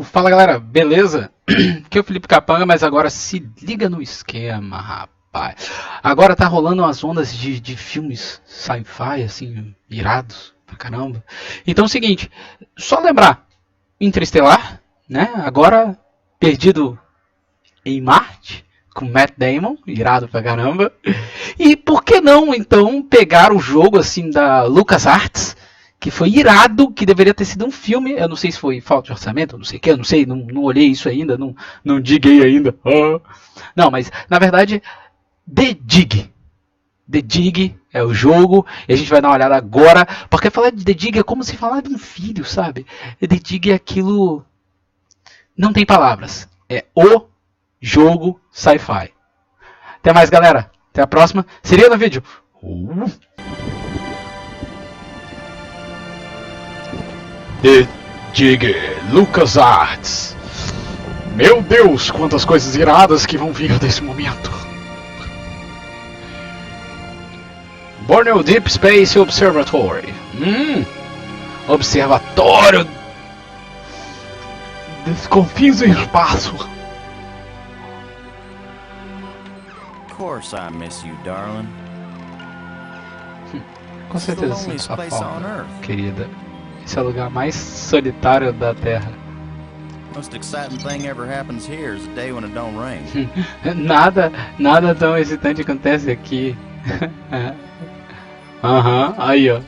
Fala galera, beleza? Aqui é o Felipe Capanga, mas agora se liga no esquema, rapaz. Agora tá rolando umas ondas de filmes sci-fi, assim, irados pra caramba. Então é o seguinte, só lembrar, Interestelar, né? Agora perdido em Marte, com Matt Damon, irado pra caramba. E por que não, então, pegar o jogo, assim, da LucasArts, que foi irado, que deveria ter sido um filme. Eu não sei se foi falta de orçamento, não sei o que, eu não sei, não olhei isso ainda, não diguei ainda. Não, mas na verdade, The Dig. The Dig é o jogo, e a gente vai dar uma olhada agora, porque falar de The Dig é como se falar de um filho, sabe? The Dig é aquilo. Não tem palavras. É o jogo sci-fi. Até mais, galera. Até a próxima. Seria no vídeo. The Dig LucasArts. Meu Deus, quantas coisas iradas que vão vir desse momento. Borneo Deep Space Observatory. Observatório dos confins do espaço. Of course I miss you, darling. Com certeza sim, sua falta, querida. Esse é o lugar mais solitário da Terra. Most exciting thing ever happens here is the day when it don't rain. nada tão excitante acontece aqui. Aí ó.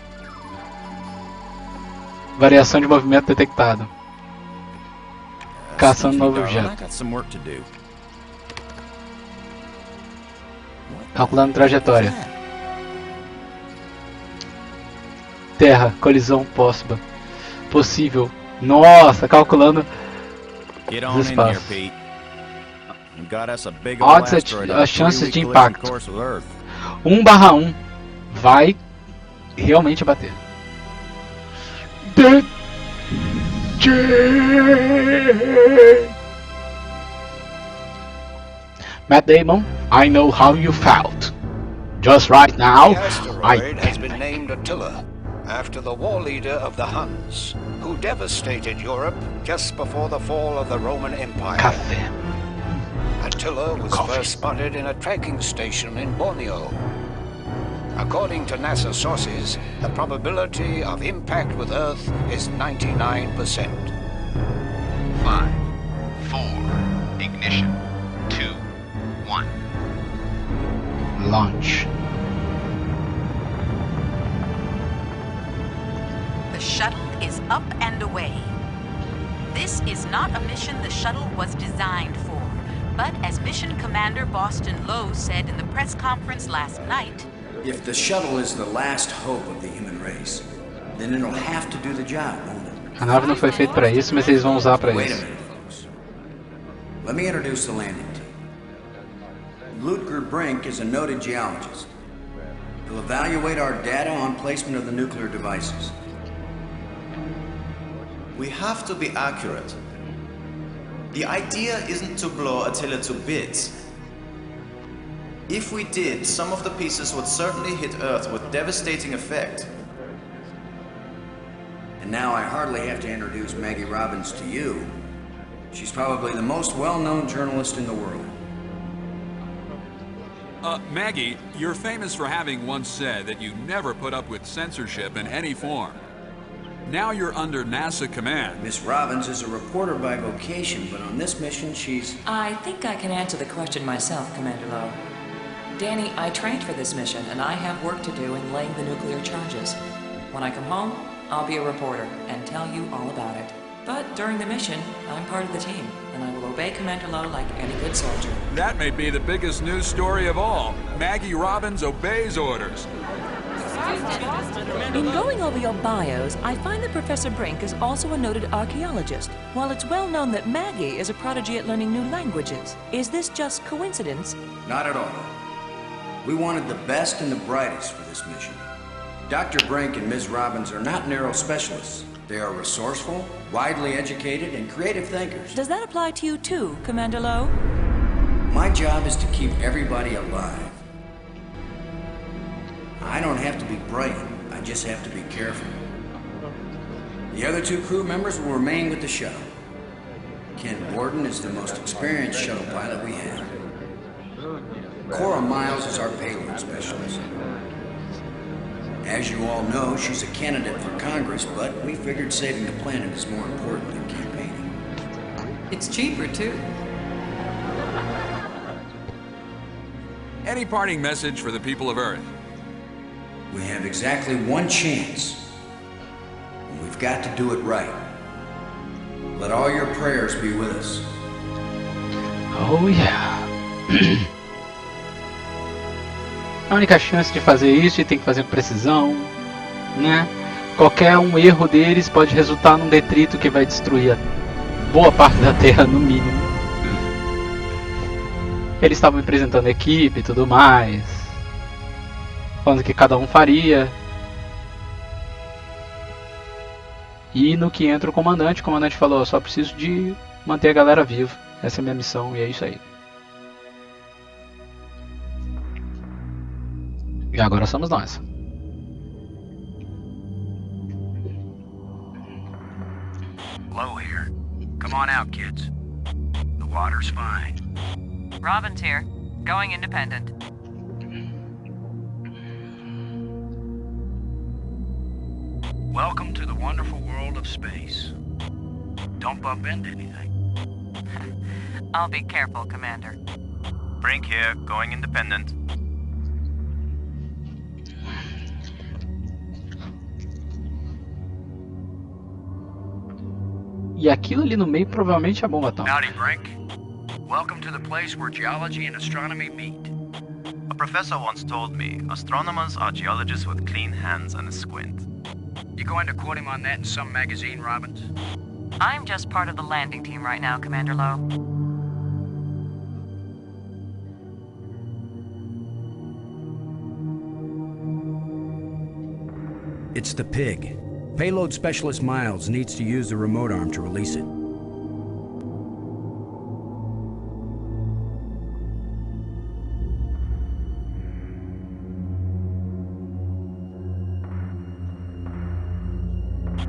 Variação de movimento detectado. Caçando novo objeto. Calculando trajetória. Terra, colisão possível. Nossa, calculando os espaços. Odds, as chances de impacto. 1/1 vai realmente bater. Matt Damon, I know how you felt. Just right now, I has been named Attila, after the war leader of the Huns, who devastated Europe just before the fall of the Roman Empire. Café. Attila was first spotted in a tracking station in Borneo. According to NASA sources, the probability of impact with Earth is 99%. 5, 4, ignition, 2, 1. Launch. The shuttle is up and away. This is not a mission the shuttle was designed for, but as Mission Commander Boston Lowe said in the press conference last night, if the shuttle is the last hope of the human race, then it'll have to do the job, won't it? A nave não foi feita para isso, mas eles vão usar para Wait a isso. minute, folks. Let me introduce the landing team. Ludger Brink is a noted geologist. He'll evaluate our data on placement of the nuclear devices. We have to be accurate. The idea isn't to blow Attila to bits. If we did, some of the pieces would certainly hit Earth with devastating effect. And now I hardly have to introduce Maggie Robbins to you. She's probably the most well-known journalist in the world. Maggie, you're famous for having once said that you never put up with censorship in any form. Now you're under NASA command. Miss Robbins is a reporter by vocation, but on this mission she's... I think I can answer the question myself, Commander Lowe. Danny, I trained for this mission, and I have work to do in laying the nuclear charges. When I come home, I'll be a reporter and tell you all about it. But during the mission, I'm part of the team, and I will obey Commander Lowe like any good soldier. That may be the biggest news story of all. Maggie Robbins obeys orders. In going over your bios, I find that Professor Brink is also a noted archaeologist, while it's well known that Maggie is a prodigy at learning new languages. Is this just coincidence? Not at all. We wanted the best and the brightest for this mission. Dr. Brink and Ms. Robbins are not narrow specialists. They are resourceful, widely educated, and creative thinkers. Does that apply to you too, Commander Lowe? My job is to keep everybody alive. I don't have to be bright, I just have to be careful. The other two crew members will remain with the shuttle. Ken Borden is the most experienced shuttle pilot we have. Cora Miles is our payload specialist. As you all know, she's a candidate for Congress, but we figured saving the planet is more important than campaigning. It's cheaper, too. Any parting message for the people of Earth? We have exactly one chance. And we've got to do it right. Let all your prayers be with us. Oh yeah. A única chance de fazer isso, e tem que fazer com precisão, né? Qualquer um erro deles pode resultar num detrito que vai destruir boa parte da Terra, no mínimo. Eles estavam apresentando a equipe e tudo mais, falando que cada um faria. E no que entra o comandante falou: só preciso de manter a galera viva. Essa é a minha missão e é isso aí. E agora somos nós. Low here. Come on out, kids. The water's fine. Robin's here. Going independent. Welcome to the wonderful world of space. Don't bump into anything. I'll be careful, Commander. Brink here, going independent. E aquilo ali no meio provavelmente é a bomba atômica. Howdy, Brink. Welcome to the place where geology and astronomy meet. A professor once told me, astronomers are geologists with clean hands and a squint. You going to quote him on that in some magazine, Robbins? I'm just part of the landing team right now, Commander Lowe. It's the pig. Payload Specialist Miles needs to use the remote arm to release it.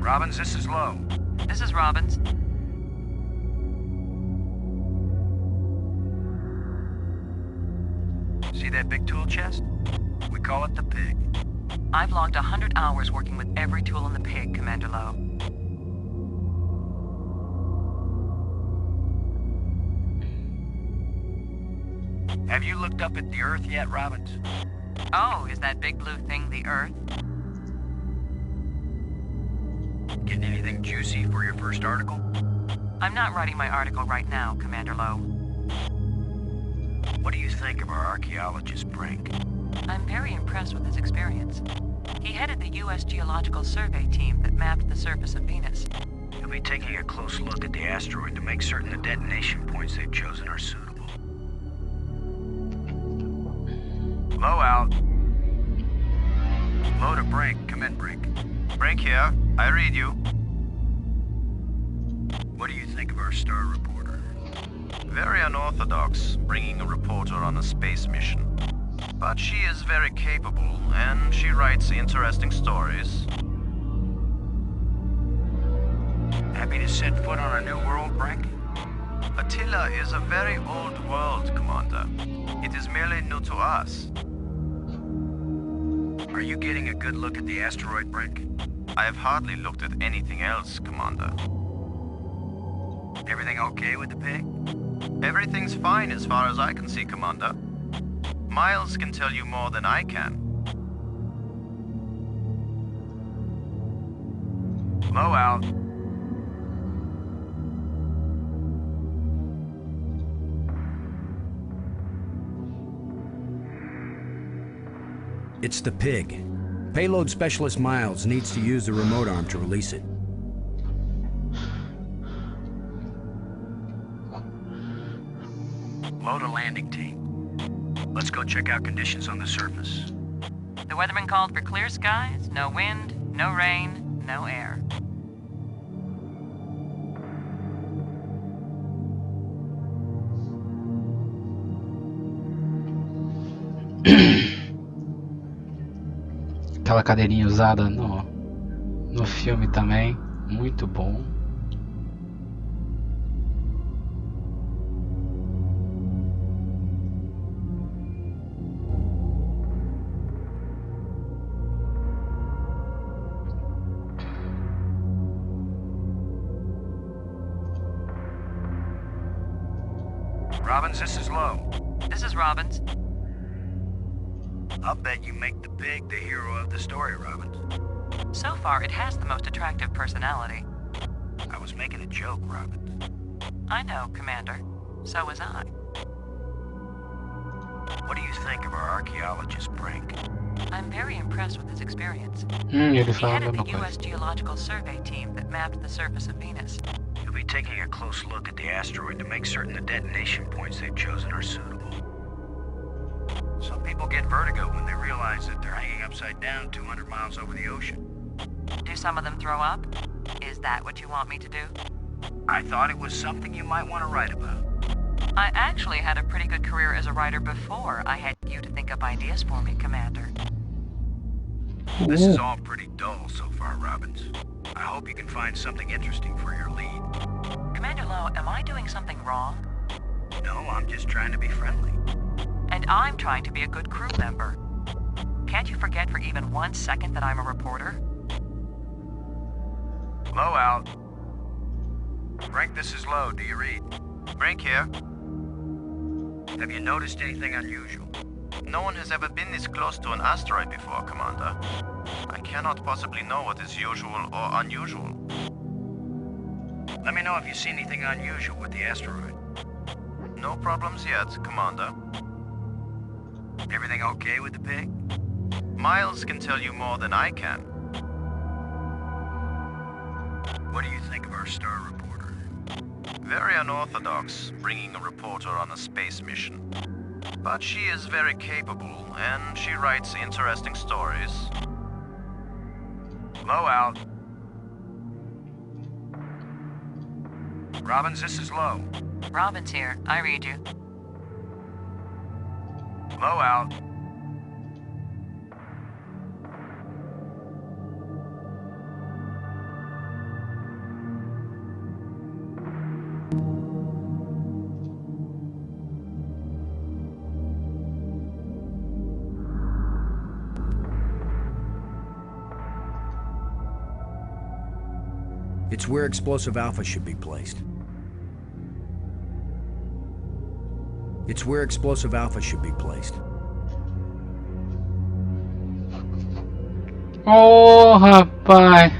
Robbins, this is Lowe. This is Robbins. See that big tool chest? We call it the pig. I've logged 100 hours working with every tool in the pig, Commander Lowe. Have you looked up at the Earth yet, Robbins? Oh, is that big blue thing the Earth? Getting anything juicy for your first article? I'm not writing my article right now, Commander Lowe. What do you think of our archaeologist, Brink? I'm very impressed with his experience. He headed the U.S. Geological Survey team that mapped the surface of Venus. He'll be taking a close look at the asteroid to make certain the detonation points they've chosen are suitable. Low out. Low to Brink. Come in, Brink. Brink here. I read you. What do you think of our star reporter? Very unorthodox, bringing a reporter on a space mission. But she is very capable, and she writes interesting stories. Happy to set foot on a new world, Brink? Attila is a very old world, Commander. It is merely new to us. Are you getting a good look at the asteroid, Brink? I have hardly looked at anything else, Commander. Everything okay with the pig? Everything's fine as far as I can see, Commander. Miles can tell you more than I can. Low out. It's the pig. Payload Specialist Miles needs to use the remote arm to release it. Load a landing team. Let's go check out conditions on the surface. The weatherman called for clear skies, no wind, no rain, no air. Aquela cadeirinha usada no filme também, muito bom. Robbins, this is Lowe. This is Robbins. I'll bet you make the pig the hero of the story, Robbins. So far, it has the most attractive personality. I was making a joke, Robbins. I know, Commander. So was I. What do you think of our archaeologist, Brink? I'm very impressed with his experience. Ele He fala a headed mesma the coisa. U.S. Geological Survey team that mapped the surface of Venus. You'll be taking a close look at the asteroid to make certain the detonation points they've chosen are suitable. Some people get vertigo when they realize that they're hanging upside down 200 miles over the ocean. Do some of them throw up? Is that what you want me to do? I thought it was something you might want to write about. I actually had a pretty good career as a writer before I had you to think up ideas for me, Commander. This is all pretty dull so far, Robbins. I hope you can find something interesting for your lead. Commander Lowe, am I doing something wrong? No, I'm just trying to be friendly. And I'm trying to be a good crew member. Can't you forget for even 1 second that I'm a reporter? Lowe out. Brink, this is Lowe. Do you read? Brink here. Have you noticed anything unusual? No one has ever been this close to an asteroid before, Commander. I cannot possibly know what is usual or unusual. Let me know if you see anything unusual with the asteroid. No problems yet, Commander. Everything okay with the pig? Miles can tell you more than I can. What do you think of our star reporter? Very unorthodox, bringing a reporter on a space mission. But she is very capable, and she writes interesting stories. Lowe out. Robbins, this is Lowe. Robbins here. I read you. Lowe out. It's where Explosive Alpha should be placed. It's where Explosive Alpha should be placed. Oh, rapaz.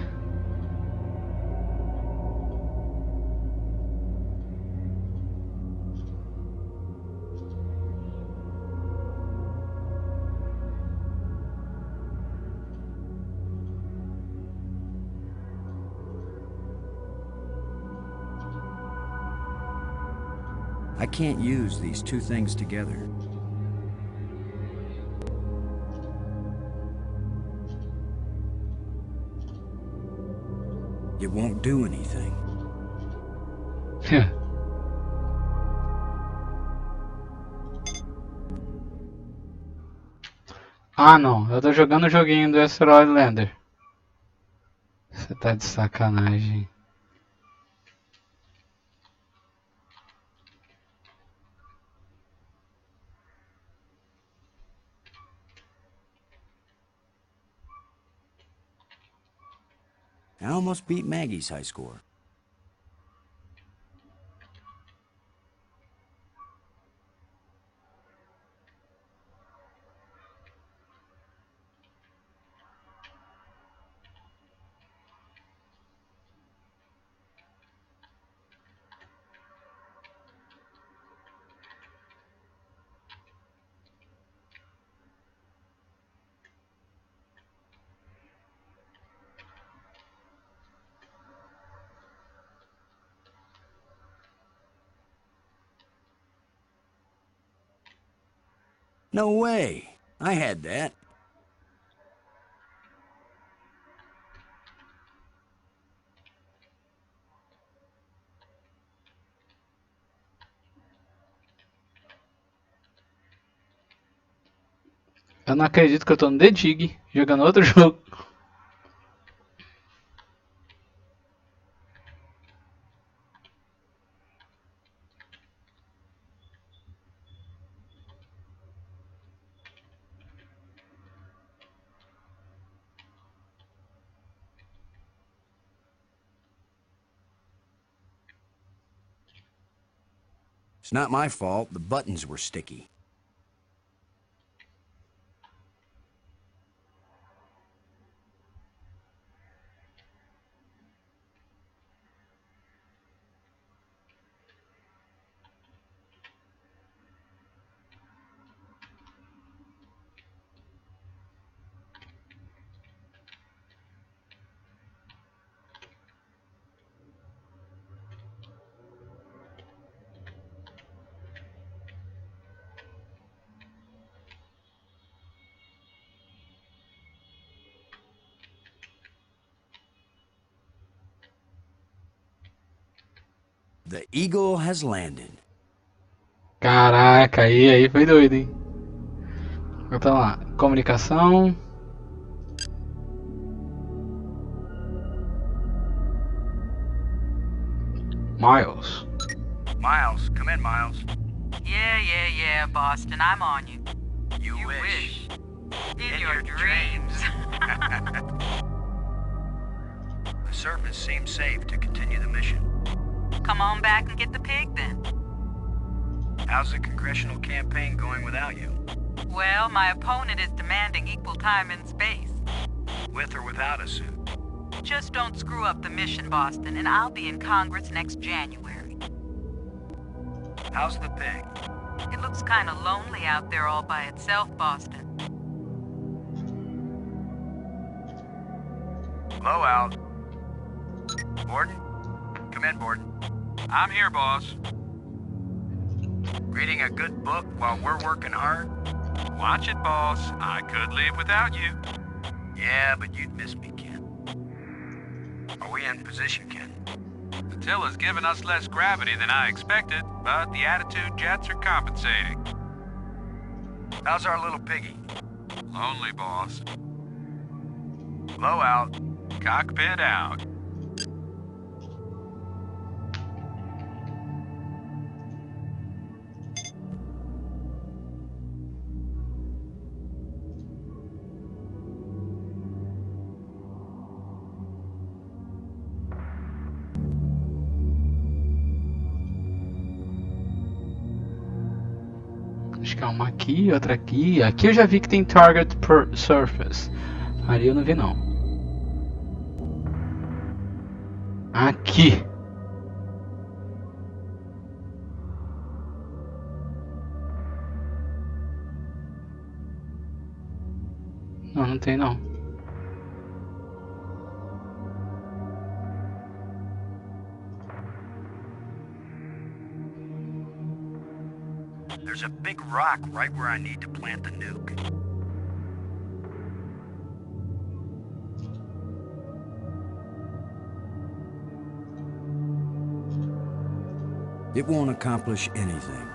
I can't use these two things together. It won't do anything. Ah, não. Eu tô jogando o joguinho do Asteroid Lander. Você tá de sacanagem. I almost beat Maggie's high score. No way! I had that. Eu não acredito que eu tô no The Dig, jogando outro jogo. It's not my fault. The buttons were sticky. The Eagle has landed. Caraca, aí foi doido, hein? Então lá, comunicação. Miles. Miles, come in, Miles. Yeah, Boston, I'm on you. You wish. In your dreams. The surface seems safe to continue the mission. Come on back and get the pig then. How's the congressional campaign going without you? Well, my opponent is demanding equal time in space. With or without a suit? Just don't screw up the mission, Boston, and I'll be in Congress next January. How's the pig? It looks kind of lonely out there all by itself, Boston. Blow out. Borden? Come in, Borden. I'm here, boss. Reading a good book while we're working hard? Watch it, boss. I could live without you. Yeah, but you'd miss me, Ken. Are we in position, Ken? Attila's given us less gravity than I expected, but the attitude jets are compensating. How's our little piggy? Lonely, boss. Blow out. Cockpit out. Acho que é uma aqui, outra aqui. Aqui eu já vi que tem target per surface. Ali eu não vi não. Aqui. Não, não tem não. There's a big rock right where I need to plant the nuke. It won't accomplish anything.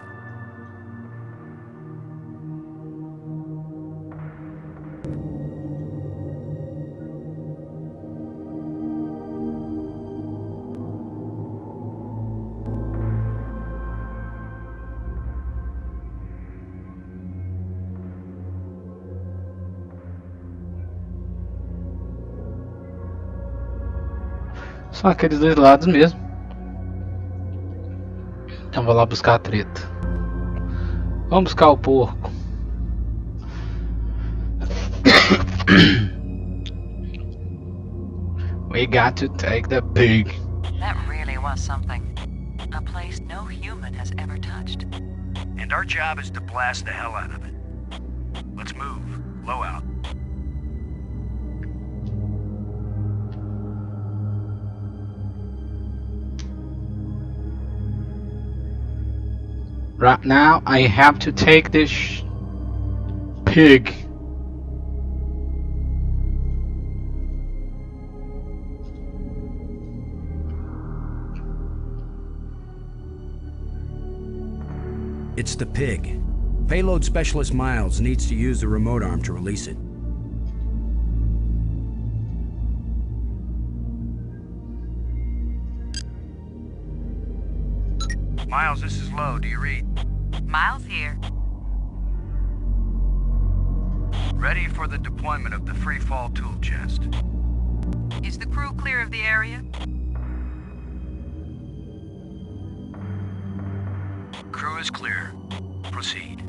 Só aqueles dois lados mesmo. Então vou lá buscar a treta. Vamos buscar o porco. We got to take the pig. That really was something. A place no human has ever touched. And our job is to blast the hell out of it. Let's move. Blow out. Right now, I have to take this pig. It's the pig. Payload Specialist Miles needs to use the remote arm to release it. Miles, this is Low. Do you read? Miles here. Ready for the deployment of the free fall tool chest. Is the crew clear of the area? Crew is clear. Proceed.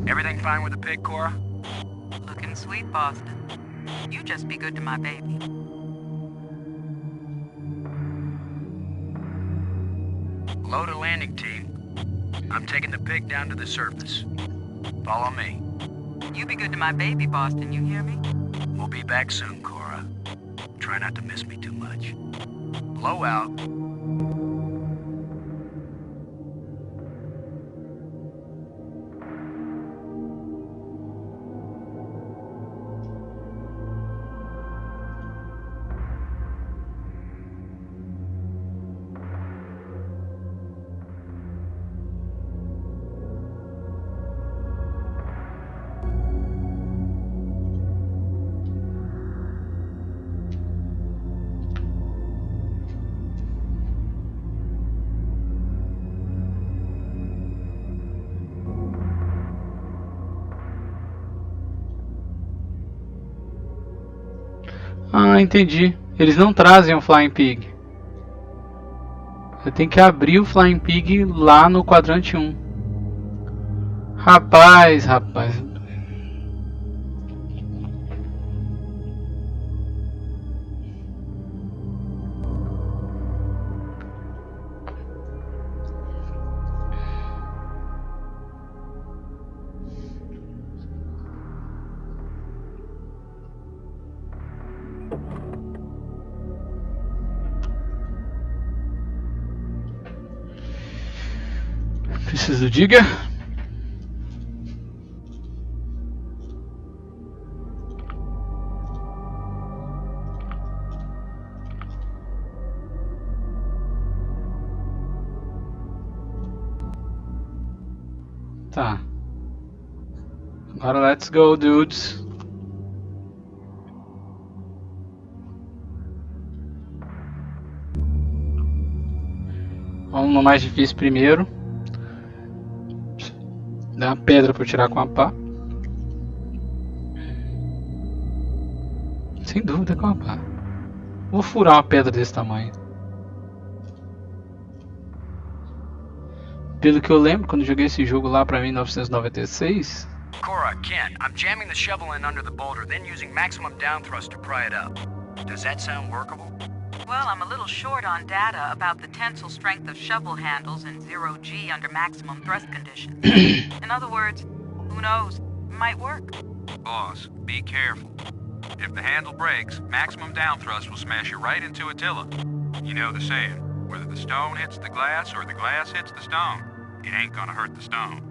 Everything fine with the pig, Cora? Looking sweet, Boston. You just be good to my baby. Load a landing team. I'm taking the pig down to the surface. Follow me. You be good to my baby, Boston, you hear me? We'll be back soon, Cora. Try not to miss me too much. Blow out. Ah, entendi. Eles não trazem o Flying Pig. Eu tenho que abrir o Flying Pig lá no quadrante 1. Rapaz. Preciso diga. Tá. Agora let's go, dudes. Vamos no mais difícil primeiro. Dá uma pedra para eu tirar com a pá. Sem dúvida com a pá. Vou furar uma pedra desse tamanho. Pelo que eu lembro, quando eu joguei esse jogo lá pra mim em 1996. Cora, Ken, I'm jamming the shovel in under the boulder, then using maximum down thrust to pry it up. Does that sound workable? Well, I'm a little short on data about the tensile strength of shovel handles in 0G under maximum thrust conditions. In other words, who knows? Might work. Boss, be careful. If the handle breaks, maximum down thrust will smash you right into Attila. You know the saying, whether the stone hits the glass or the glass hits the stone, it ain't gonna hurt the stone.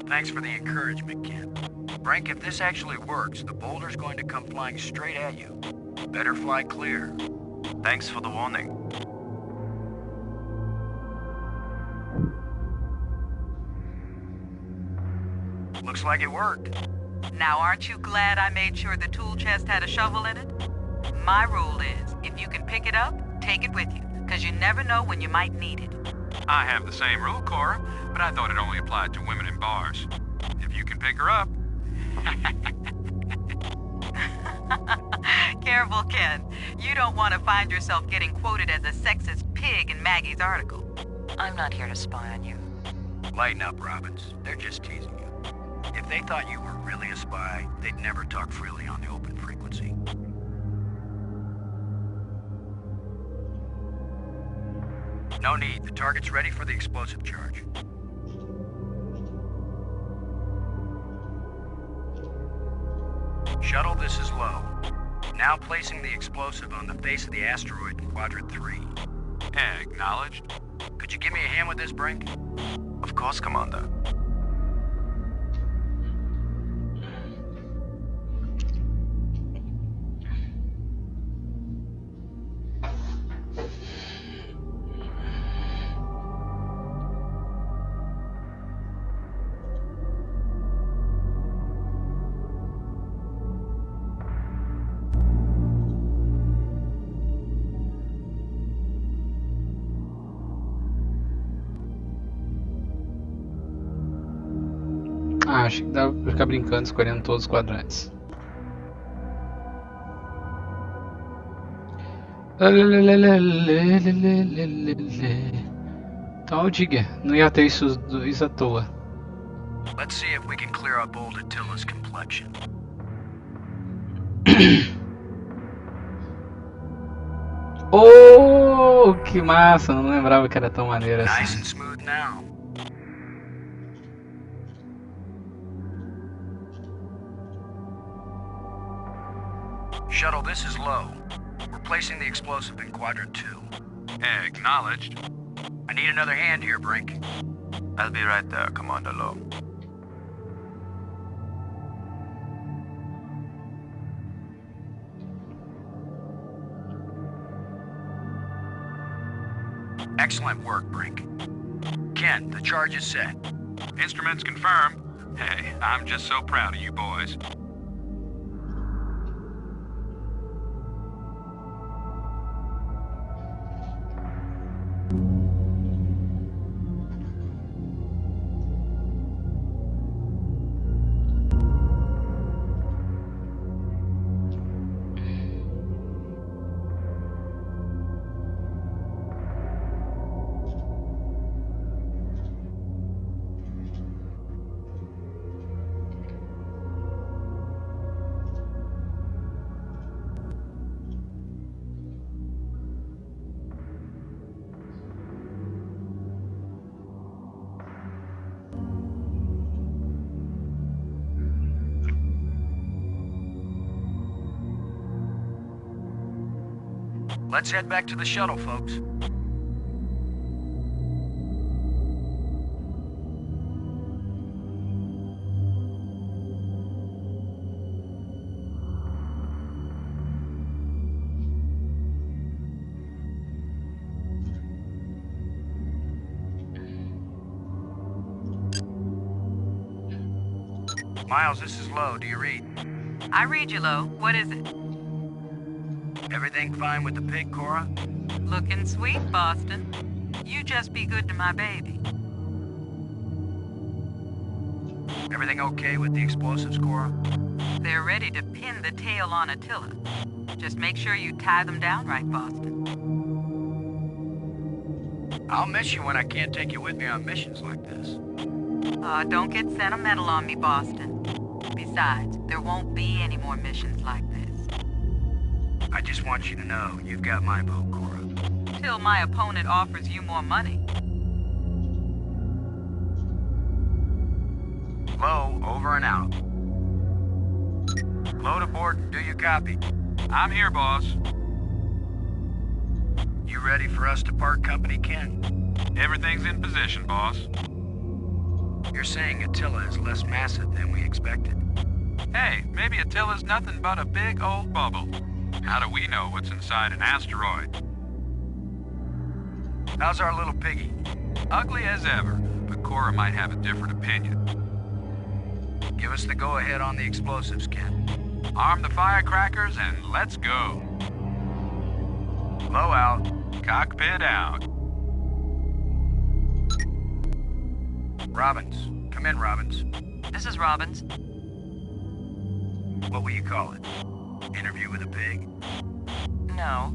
Thanks for the encouragement, Ken. Frank, if this actually works, the boulder's going to come flying straight at you. Better fly clear. Thanks for the warning. Looks like it worked. Now, aren't you glad I made sure the tool chest had a shovel in it? My rule is, if you can pick it up, take it with you, because you never know when you might need it. I have the same rule, Cora, but I thought it only applied to women in bars. If you can pick her up. Careful, Ken. You don't want to find yourself getting quoted as a sexist pig in Maggie's article. I'm not here to spy on you. Lighten up, Robbins. They're just teasing you. If they thought you were really a spy, they'd never talk freely on the open frequency. No need. The target's ready for the explosive charge. Shuttle, this is low. Now placing the explosive on the face of the asteroid in Quadrant 3. Acknowledged. Could you give me a hand with this, Brink? Of course, Commander. Ah, acho que dá pra ficar brincando, escolhendo todos os quadrantes. Então, diga, não ia ter isso dois à toa. Let's see if we can clear up old Attila's complexion. Oh, que massa! Não lembrava que era tão maneiro Nice assim. and smooth now. Shuttle, this is Low. We're placing the explosive in Quadrant 2. Acknowledged. I need another hand here, Brink. I'll be right there, Commander Lowe. Excellent work, Brink. Ken, the charge is set. Instruments confirmed. Hey, I'm just so proud of you boys. Let's head back to the shuttle, folks. Miles, this is Low. Do you read? I read you, Lo. What is it? Everything fine with the pig, Cora? Looking sweet, Boston. You just be good to my baby. Everything okay with the explosives, Cora? They're ready to pin the tail on Attila. Just make sure you tie them down right, Boston. I'll miss you when I can't take you with me on missions like this. Don't get sentimental on me, Boston. Besides, there won't be any more missions like this. I just want you to know you've got my vote, Cora. Till my opponent offers you more money. Low, over and out. Load aboard, do you copy? I'm here, boss. You ready for us to part company, Ken? Everything's in position, boss. You're saying Attila is less massive than we expected. Hey, maybe Attila's nothing but a big old bubble. How do we know what's inside an asteroid? How's our little piggy? Ugly as ever, but Cora might have a different opinion. Give us the go-ahead on the explosives, Ken. Arm the firecrackers and let's go. Low out. Cockpit out. Robbins. Come in, Robbins. This is Robbins. What will you call it? Interview with a pig? No,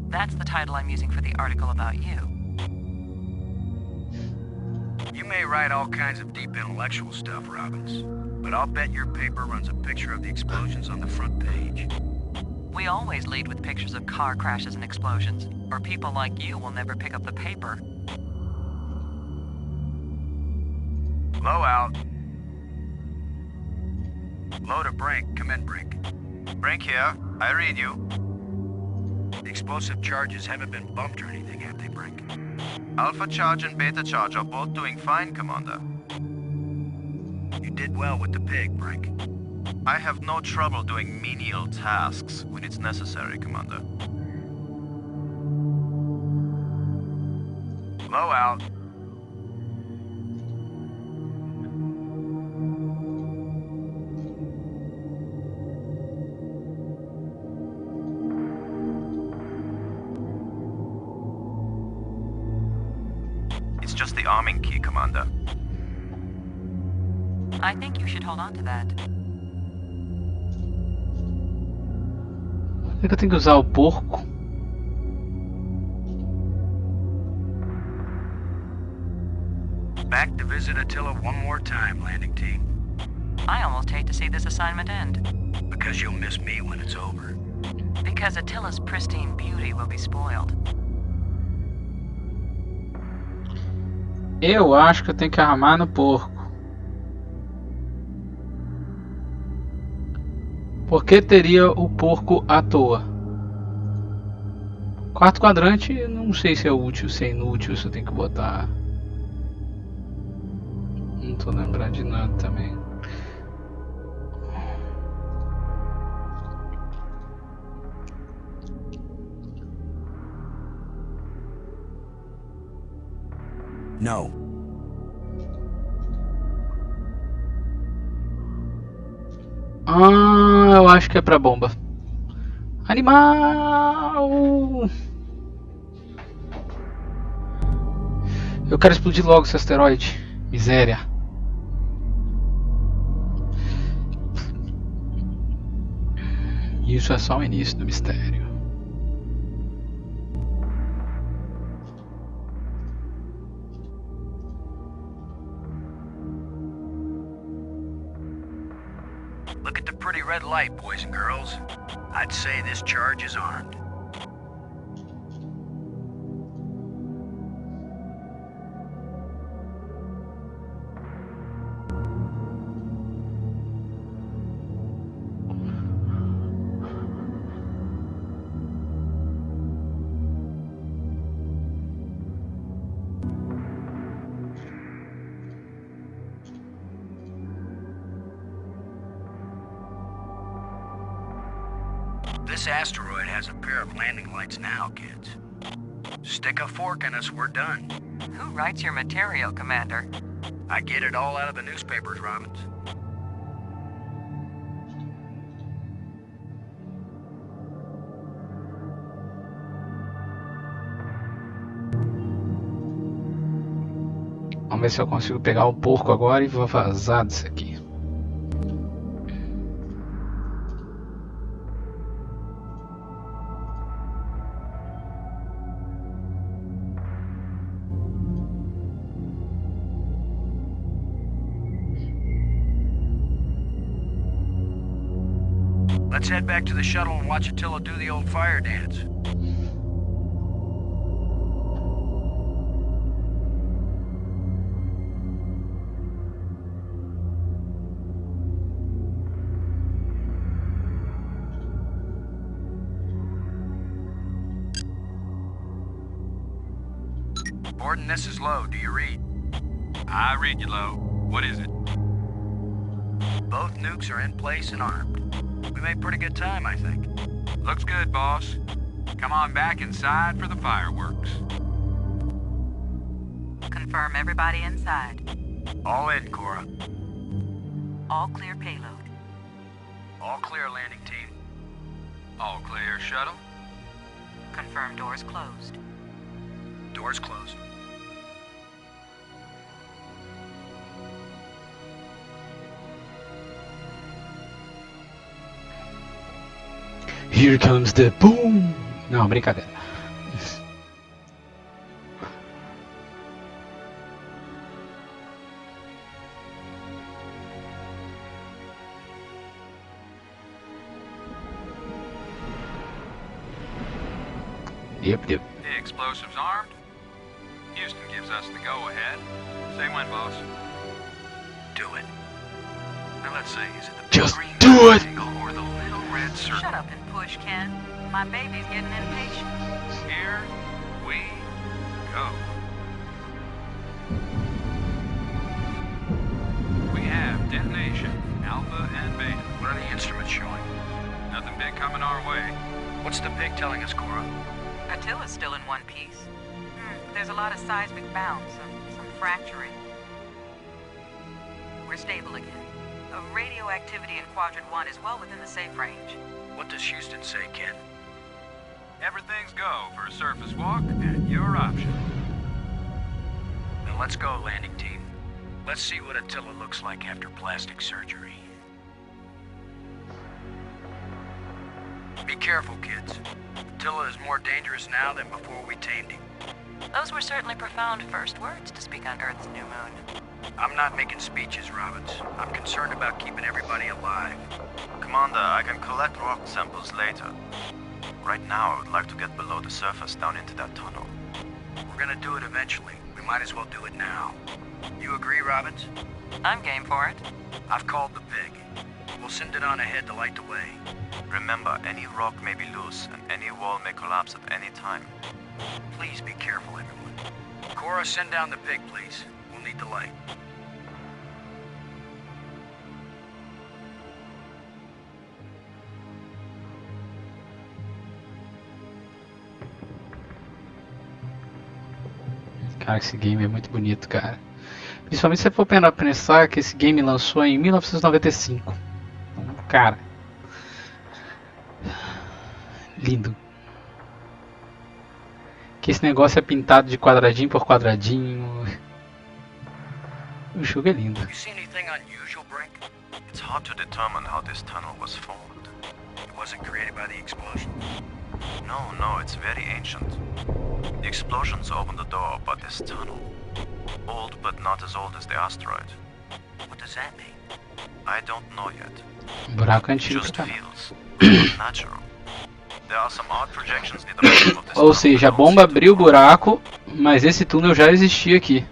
that's the title I'm using for the article about you. You may write all kinds of deep intellectual stuff, Robbins, but I'll bet your paper runs a picture of the explosions on the front page. We always lead with pictures of car crashes and explosions, or people like you will never pick up the paper. Low out. Low to Brink. Come in, Brink. Brink here. I read you. The explosive charges haven't been bumped or anything, have they, Brink? Alpha charge and beta charge are both doing fine, Commander. You did well with the pig, Brink. I have no trouble doing menial tasks when it's necessary, Commander. Low out. It's just the arming key, Commander. I think you should hold on to that. Será que eu tenho que usar o porco? Back to visit Attila one more time, landing team. I almost hate to see this assignment end. Because you'll miss me when it's over. Because Attila's pristine beauty will be spoiled. Eu acho que eu tenho que armar no porco. Por que teria o porco à toa? Quarto quadrante, não sei se é útil, se é inútil, se eu tenho que botar. Não tô lembrando de nada também. No. Ah, eu acho que é pra bomba. Animal! Eu quero explodir logo esse asteroide. Miséria. Isso é só o início do mistério. Look at the pretty red light, boys and girls. I'd say this charge is armed. This asteroid has a pair of landing lights now, kids. Stick a fork in us, we're done. Who writes your material, Commander? I get it all out of the newspapers, Robbins. Vamos ver se eu consigo pegar o porco agora e vou vazar disso aqui. Let's head back to the shuttle and watch Attila do the old fire dance. Gordon, this is Lowe. Do you read? I read you, Lowe. What is it? Both nukes are in place and armed. We made pretty good time, I think. Looks good, boss. Come on back inside for the fireworks. Confirm everybody inside. All in, Cora. All clear payload. All clear, landing team. All clear, shuttle. Confirm doors closed. Doors closed. Here comes the boom! Não, brincadeira. Yep. The explosives armed. Houston gives us the go-ahead. Say when, boss. Do it. Now let's see, is it the Just green do it! triangle or the little red circle? Shut up and push, Ken. My baby's getting impatient. Here we go. We have detonation, Alpha and Beta. What are the instruments showing? Nothing big coming our way. What's the pig telling us, Cora? Attila's still in one piece. There's a lot of seismic bounce, some fracturing. We're stable again. Radioactivity in Quadrant 1 is well within the safe range. What does Houston say, Ken? Everything's go for a surface walk at your option. Then let's go, landing team. Let's see what Attila looks like after plastic surgery. Be careful, kids. Attila is more dangerous now than before we tamed him. Those were certainly profound first words to speak on Earth's new moon. I'm not making speeches, Robbins. I'm concerned about keeping everybody alive. Commander, I can collect rock samples later. Right now, I would like to get below the surface down into that tunnel. We're gonna do it eventually. We might as well do it now. You agree, Robbins? I'm game for it. I've called the pig. We'll send it on ahead to light the way. Remember, any rock may be loose, and any wall may collapse at any time. Please be careful, everyone. Cora, send down the pig, please. We'll need the light. Cara, esse game é muito bonito, cara. Principalmente se você for pensar que esse game lançou em 1995. Então, cara, lindo. Que esse negócio é pintado de quadradinho por quadradinho. O jogo é lindo. You see anything unusual, Brink? It's hard to determine how this tunnel was formed. It wasn't created by the explosion. No, it's very ancient. The explosions opened the door, but this tunnel... Old, but not as old as the asteroid. What does that mean? I don't know yet. Buraco antigo, Just cara. feels natural. There are some odd projections near the bottom of this Ou tunnel seja, a that don't bomba seem to abriu o close. buraco, mas esse túnel já existia aqui.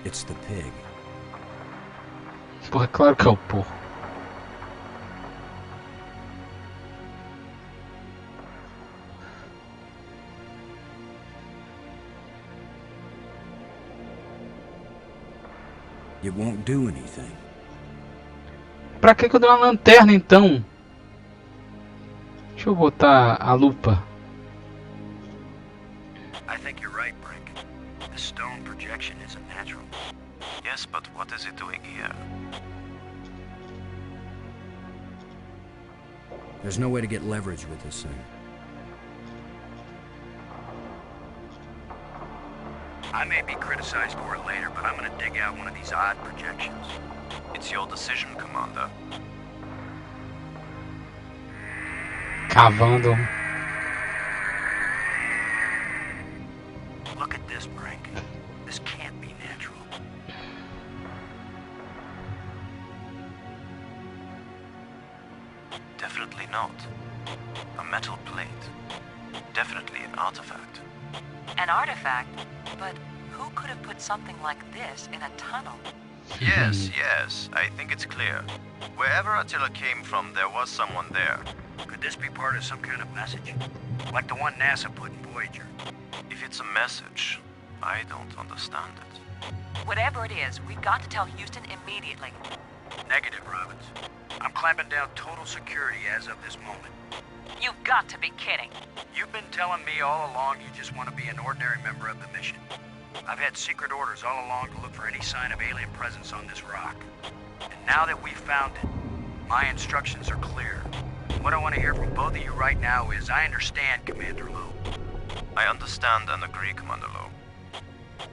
It's the pig. Porra, claro que é o porco. It won't do anything. Pra que eu dei uma lanterna então? Deixa eu botar a lupa. I think you're right, Brink. The stone projection isn't natural. Yes, but what is it doing here? There's no way to get leverage with this thing. I may be criticized for it later, but I'm gonna dig out one of these odd projections. It's your decision, Commander. Cavando. Look at this, Brink. This can't be natural. Definitely not. A metal plate. Definitely an artifact. An artifact? But who could have put something like this in a tunnel? Yes, I think it's clear. Wherever Attila came from, there was someone there. Could this be part of some kind of message? Like the one NASA put in Voyager? If it's a message, I don't understand it. Whatever it is, we've got to tell Houston immediately. Negative, Robbins. I'm clamping down total security as of this moment. You've got to be kidding. You've been telling me all along you just want to be an ordinary member of the mission. I've had secret orders all along to look for any sign of alien presence on this rock. And now that we've found it, my instructions are clear. What I want to hear from both of you right now is, I understand, Commander Lowe. I understand and agree, Commander Lowe.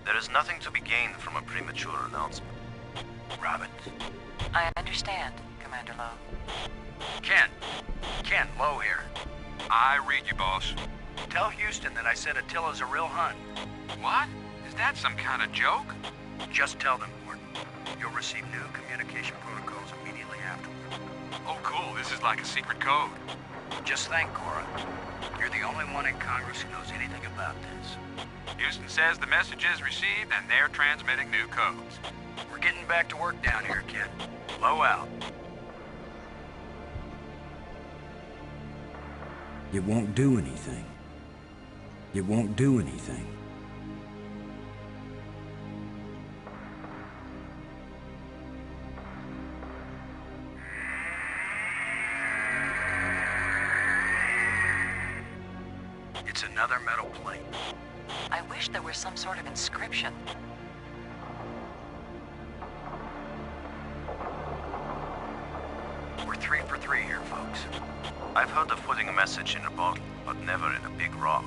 There is nothing to be gained from a premature announcement. Robbins. I understand, Commander Lowe. Ken, Lowe here. I read you, boss. Tell Houston that I said Attila's a real Hun. What? Is that some kind of joke? Just tell them, Gordon. You'll receive new communication protocols immediately afterward. Oh, cool. This is like a secret code. Just thank Cora. You're the only one in Congress who knows anything about this. Houston says the message is received and they're transmitting new codes. We're getting back to work down here, Ken. Low out. It won't do anything. It won't do anything. It's another metal plate. I wish there was some sort of inscription. We're 3 for 3 here, folks. I've heard of putting a message in a bottle, but never in a big rock.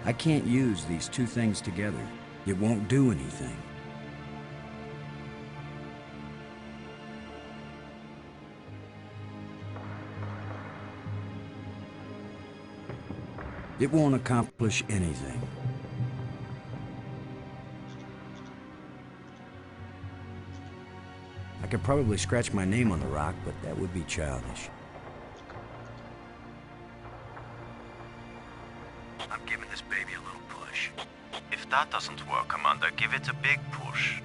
I can't use these two things together. It won't do anything. It won't accomplish anything. I could probably scratch my name on the rock, but that would be childish. I'm giving this baby a little push. If that doesn't work, Commander, give it a big push.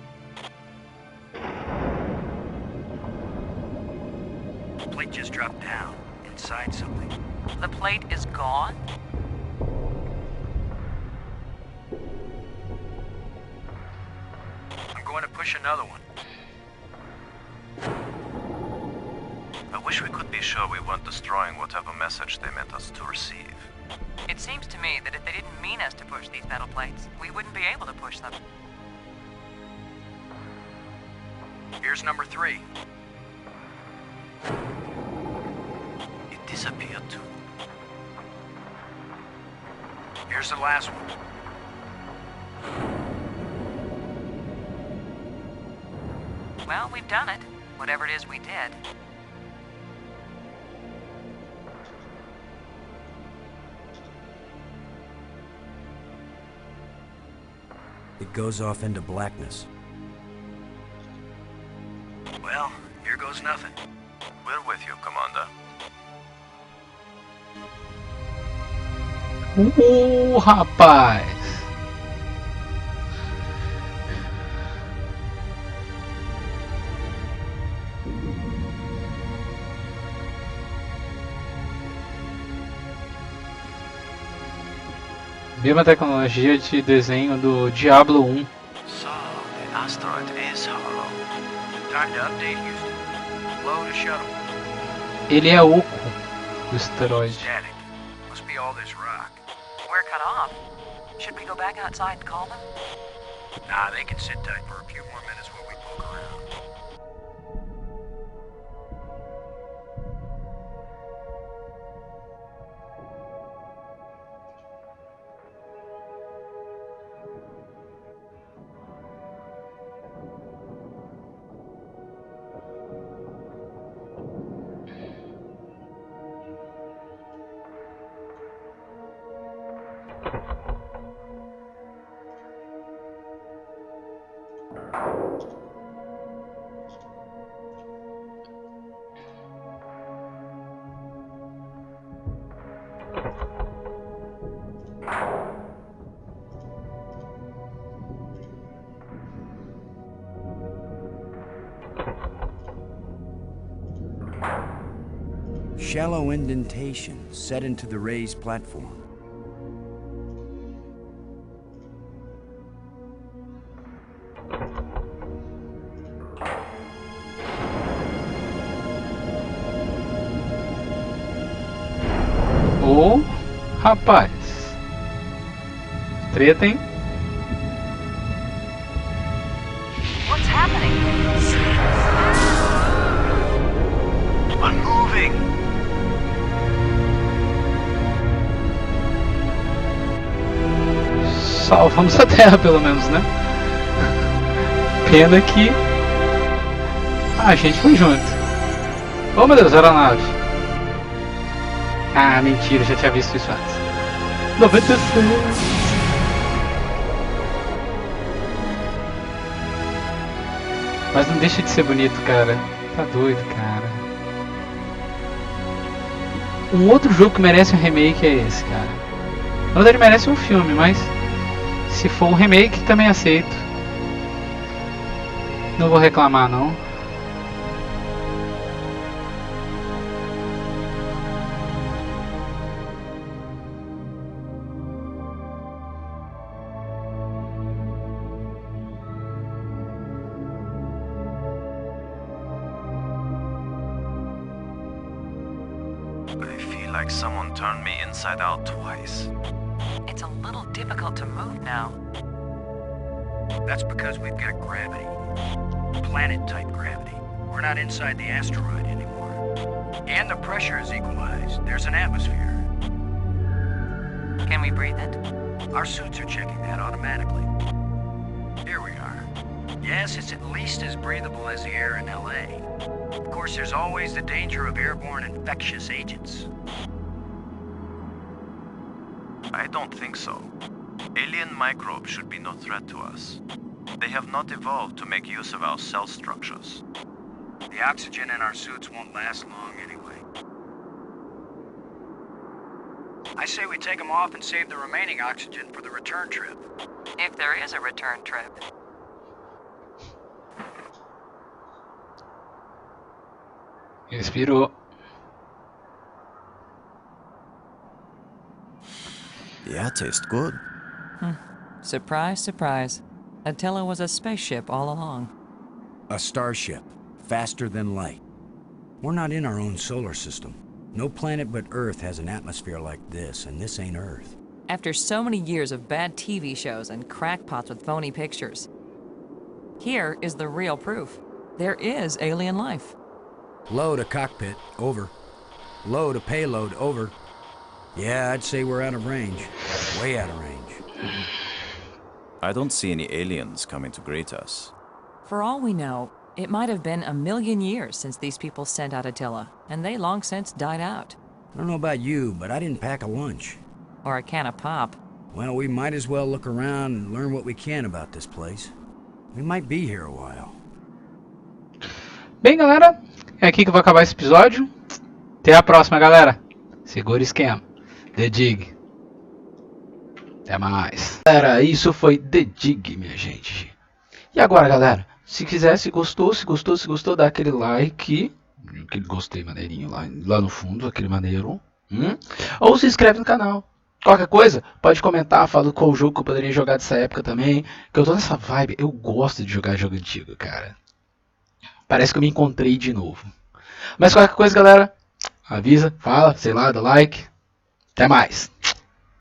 The plate just dropped down, inside something. The plate is gone? I'm going to push another one. I wish we could be sure we weren't destroying whatever message they meant us to receive. It seems to me that if they didn't mean us to push these metal plates, we wouldn't be able to push them. Here's number 3. It disappeared too. Here's the last one. Well, we've done it. Whatever it is we did. It goes off into blackness. Well, here goes nothing. We're with you, Commander. Rapaz! Mesma tecnologia de desenho do Diablo 1. So, the asteroid is hollow. Time to update Houston. Load a shuttle. Ele é oco, o asteroide. Static. Must be all this rock. We're cut off. Should we go back outside and call them? Nah, they can sit tight for a few more minutes while we poke around. Shallow indentation set into the raised platform. Ô, rapaz. Treta, hein? What's happening? We're moving! Salvamos a Terra, pelo menos, né? Pena que a gente foi junto. Oh meu Deus, era a nave. Ah, mentira, já tinha visto isso antes. 96. Mas não deixa de ser bonito, cara. Tá doido, cara. Um outro jogo que merece um remake é esse, cara. Na verdade merece um filme, mas se for um remake também aceito. Não vou reclamar não. I feel like someone turned me inside out twice. It's a little difficult to move now. That's because we've got gravity. Planet-type gravity. We're not inside the asteroid anymore. And the pressure is equalized. There's an atmosphere. Can we breathe it? Our suits are checking that automatically. Here we are. Yes, it's at least as breathable as the air in LA. Of course, there's always the danger of airborne infectious agents. I don't think so. Alien microbes should be no threat to us. They have not evolved to make use of our cell structures. The oxygen in our suits won't last long anyway. I say we take them off and save the remaining oxygen for the return trip. If there is a return trip. Respirou. Yeah, tastes good. Surprise, surprise. Attila was a spaceship all along. A starship, faster than light. We're not in our own solar system. No planet but Earth has an atmosphere like this, and this ain't Earth. After so many years of bad TV shows and crackpots with phony pictures, here is the real proof. There is alien life. Load a cockpit, over. Load a payload, over. Yeah, I'd say we're out of range. Way out of range. I don't see any aliens coming to greet us. For all we know, it might have been 1,000,000 years since these people sent out Attila, and they long since died out. I don't know about you, but I didn't pack a lunch. Or a can of pop. Well, we might as well look around and learn what we can about this place. We might be here a while. Bem, galera, é aqui que eu vou acabar esse episódio. Até a próxima, galera. Segura o esquema. The Dig. Até mais. Galera, isso foi The Dig, minha gente. E agora, galera, se quiser, se gostou, dá aquele like. Aquele gostei maneirinho lá no fundo, aquele maneiro. Ou se inscreve no canal. Qualquer coisa, pode comentar, fala qual jogo que eu poderia jogar dessa época também. Que eu tô nessa vibe, eu gosto de jogar jogo antigo, cara. Parece que eu me encontrei de novo. Mas qualquer coisa, galera, avisa, fala, sei lá, dá like. Até mais.